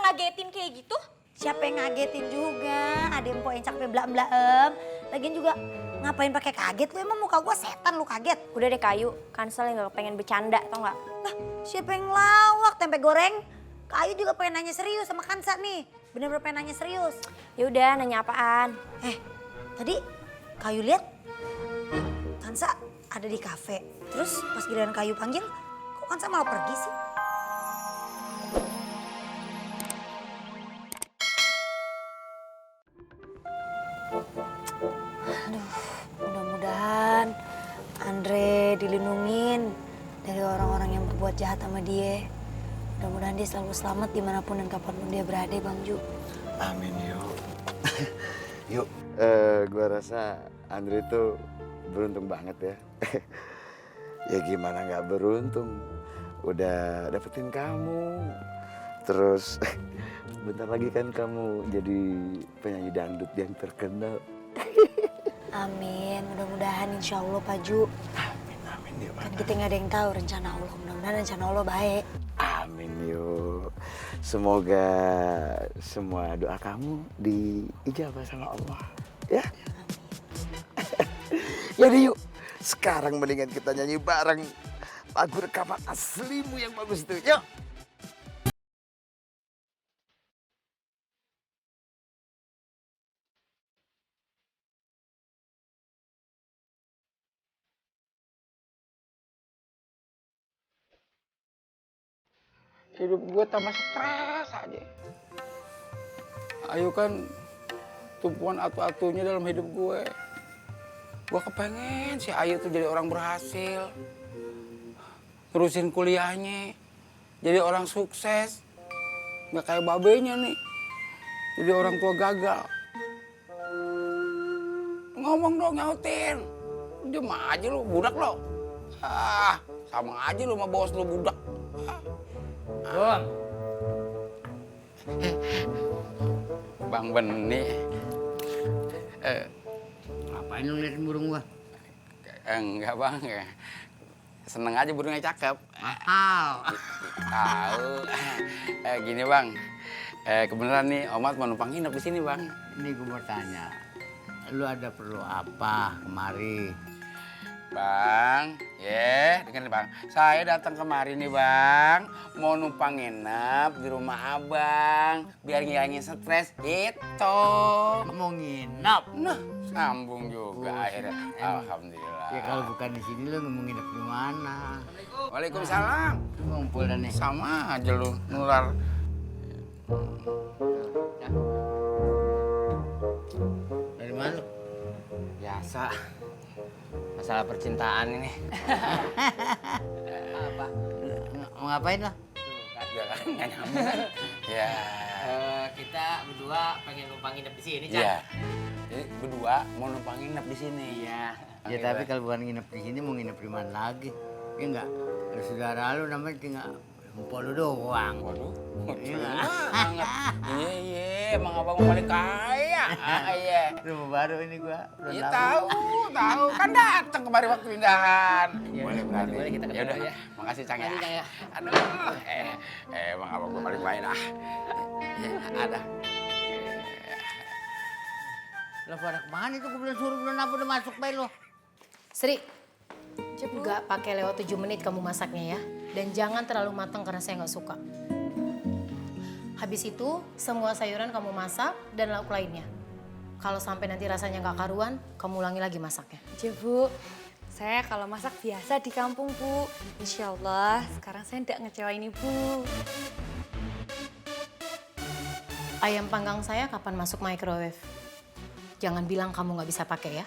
ngagetin kayak gitu? Siapa yang ngagetin juga? Ada yang poin cakpe belak-belaem. Lagian juga ngapain pakai kaget lu? Emang muka gua setan lu kaget? Udah deh Kayu, Kansel yang gak pengen bercanda tau gak? Lah siapa yang lawak tempe goreng? Kayu juga pengen nanya serius sama Kansa nih. Bener-bener pengen nanya serius. Ya udah, nanya apaan? Tadi Kayu lihat Kansa ada di kafe. Terus pas giliran Kayu panggil, kok Kansa malah pergi sih? Aduh, mudah-mudahan Andre dilindungin dari orang-orang yang berbuat jahat sama dia. Mudah-mudahan dia selalu selamat dimanapun dan kapanpun dia berada, Bang Ju. Amin, yuk. Yuk, gua rasa Andre tuh beruntung banget ya. Ya gimana nggak beruntung, udah dapetin kamu. Terus bentar lagi kan kamu jadi penyanyi dangdut yang terkenal. Amin, mudah-mudahan insya Allah Pak Ju. Amin yuk. Kan kita nggak ada yang tahu rencana Allah, mudah-mudahan rencana Allah baik. Amin yuk. Semoga semua doa kamu diijabah sama Allah. Ya. Jadi yuk, sekarang mendingan kita nyanyi bareng lagu rekaman aslimu yang bagus itu. Yuk. Hidup gue tambah stres aja. Ayu kan tumpuan atu-atunya dalam hidup gue. Gue kepengen si Ayu tuh jadi orang berhasil. Terusin kuliahnya. Jadi orang sukses. Nggak kayak babenya nih. Jadi orang tua gagal. Ngomong dong, nyautin. Diam aja lu, budak lo. Sama aja lu sama bos lu budak. Bang. Bang Beni. Ngapain lu ngeliatin burung gua? Enggak bang, seneng aja burungnya cakep. Mahal. Tahu. Gini bang, kebenaran nih Omat mau numpang nginep di sini bang. Ini gua mau tanya, lu ada perlu apa kemari? Bang, dengerin bang. Saya datang kemari nih bang, mau numpang nginep di rumah abang, biar ngilangin stres gitu. Mau nginep? Nah, sambung juga akhirnya. Alhamdulillah. Ya kalau bukan di sini lu mau nginep di mana? Waalaikumsalam. Ngumpul dan nih. Sama aja lu nular. Dari mana lu? Biasa. Masalah percintaan ini. Apa? Mau ngapain lo? Nggak nyambung. Ya. Kita berdua pengen numpang nginep di sini, Cak. Iya. Jadi berdua mau numpang nginep di sini. Iya. Ya tapi kalau bukan nginep di sini mau nginep di mana lagi? Ya enggak. Ada saudara lu namanya tinggal empok lu doang. Waduh. Iya. Banget. Iya, emang abang paling kaya. Iya. Rumah baru ini gua. Iya tahu. Kan datang kemari waktu pindahan. Iya, Boleh boleh kita Ya ketemu udah, ya. makasih Cang ya. Makasih, Cang ya. Aduh, emang abang gua paling baik dah. Ada. Lo pada kemana itu? Gua bilang suruh belum apa udah masuk bayi lo. Sri, nggak pakai lewat 7 menit kamu masaknya ya. Dan jangan terlalu matang karena saya nggak suka. Habis itu semua sayuran kamu masak dan lauk lainnya. Kalau sampai nanti rasanya nggak karuan, kamu ulangi lagi masaknya. Iya Bu, saya kalau masak biasa di kampung Bu. Insya Allah sekarang saya tidak ngecewain Ibu. Ayam panggang saya kapan masuk microwave? Jangan bilang kamu nggak bisa pakai ya.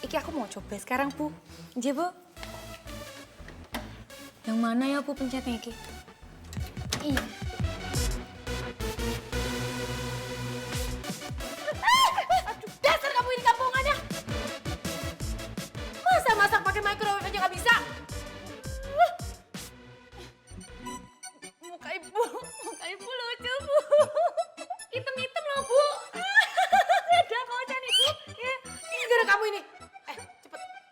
Iki aku mau coba sekarang Bu. Iya Bu. Yang mana ya Bu pencetnya Iki? Iya. Aduh, dasar kamu ini kampungannya. Masa masak pakai microwave aja nggak bisa? Muka ibu lucu Bu. Hitam-hitam loh Bu. Ada kocak nih Bu. Ini gara kamu ini.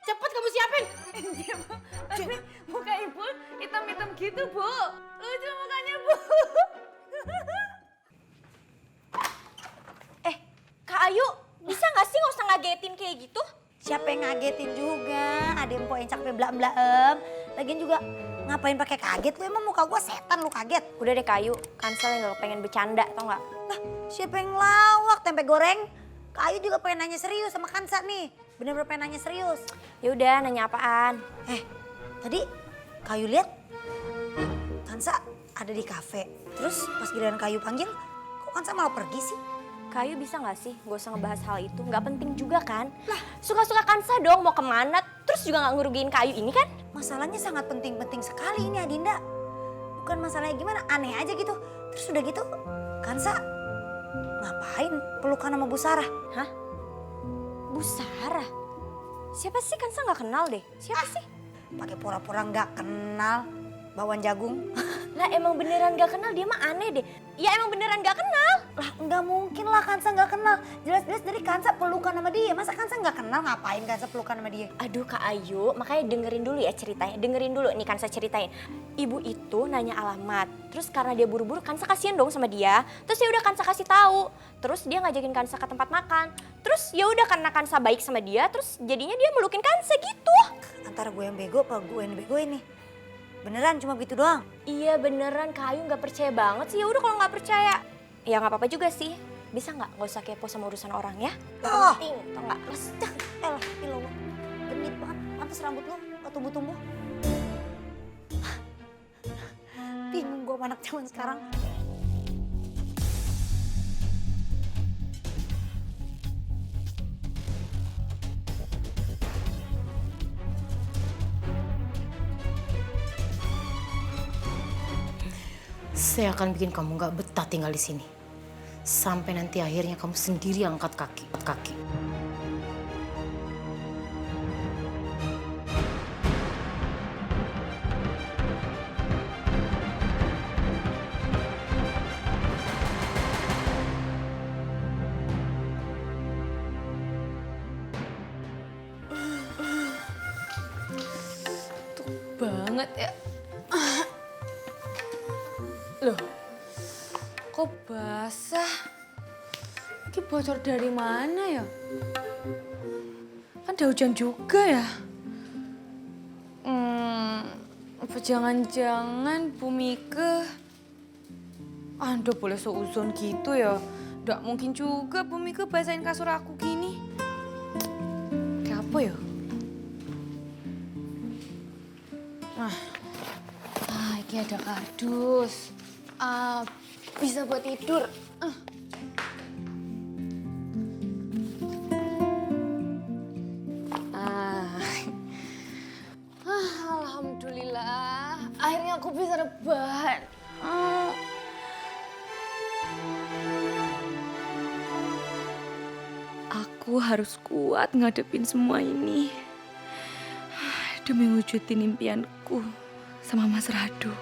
Cepet kamu siapin. Iya Bu. Tapi muka ibu hitam-hitam gitu Bu. Lucu mukanya Bu. Ayu, bisa nggak sih nggak usah ngagetin kayak gitu? Siapa yang ngagetin juga? Ada yang yang capek belak-belaem. Lagian juga ngapain pakai kaget lu? Emang muka gua setan lu kaget? Udah deh Kayu, Kansel yang pengen bercanda tau nggak? Lah, siapa yang lawak tempe goreng? Kayu juga pengen nanya serius sama Kansa nih. Bener-bener pengen nanya serius. Ya udah, nanya apaan? Tadi Kayu lihat Kansa ada di kafe. Terus pas giliran Kayu panggil, kok Kansa malah pergi sih? Kayu bisa nggak sih gak usah ngebahas hal itu? Nggak penting juga kan? Lah, suka-suka Kansa dong mau kemana? Terus juga nggak ngerugiin Kayu ini kan? Masalahnya sangat penting-penting sekali ini Adinda. Bukan masalahnya gimana, aneh aja gitu. Terus udah gitu, Kansa ngapain pelukan sama Bu Sarah? Hah? Bu Sarah? Siapa sih? Kansa nggak kenal deh. Siapa sih? Pakai pura-pura nggak kenal, bawang jagung. Lah emang beneran gak kenal, dia mah aneh deh. Ya emang beneran gak kenal. Lah nggak mungkin lah Kansa nggak kenal. Jelas-jelas dari Kansa pelukan sama dia. Masa Kansa nggak kenal, ngapain Kansa pelukan sama dia? Aduh Kak Ayu, makanya dengerin dulu ya ceritanya. Dengerin dulu nih Kansa ceritain. Ibu itu nanya alamat. Terus karena dia buru-buru, Kansa kasihan dong sama dia. Terus ya udah Kansa kasih tahu. Terus dia ngajakin Kansa ke tempat makan. Terus ya udah karena Kansa baik sama dia, terus jadinya dia melukin Kansa gitu. Antara gue yang bego apa gue yang bego ini? Beneran cuma gitu doang? Iya beneran, Kak Ayu nggak percaya banget sih. Ya udah kalau nggak percaya, ya nggak apa-apa juga sih. Bisa nggak usah kepo sama urusan orang ya? Oh. Penting, tau nggak? Mas, Elah, pilau lu. Genit banget, pantes rambut lu gak tumbuh-tumbuh. Bingung gue sama anak zaman sekarang. Saya akan bikin kamu nggak betah tinggal di sini. Sampai nanti akhirnya kamu sendiri yang angkat kaki. Banget ya. Loh, kok basah? Ini bocor dari mana ya? Kan udah hujan juga ya? Apa jangan-jangan Bu Mike? Aduh, boleh seuzon gitu ya? Nggak mungkin juga Bu Mike basahin kasur aku gini. Kayak apa ya? Ini ada kardus. Bisa buat tidur. Alhamdulillah, akhirnya aku bisa rebahan. Aku harus kuat ngadepin semua ini. Demi wujudin impianku sama Mas Radu.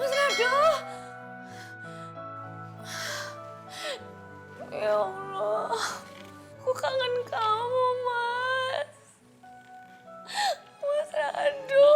Mas Radu! Ya Allah, aku kangen kamu, Mas. Mas Radu.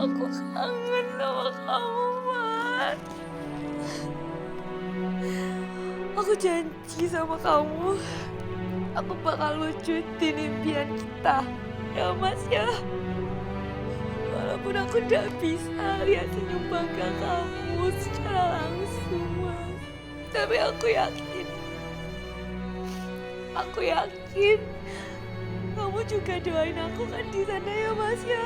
Aku kangen sama kamu, Mas. Aku janji sama kamu, aku bakal wujudin impian kita, ya Mas ya. Walaupun aku gak bisa lihat senyum bangga kamu secara langsung, Mas. Tapi aku yakin kamu juga doain aku kan di sana ya Mas ya.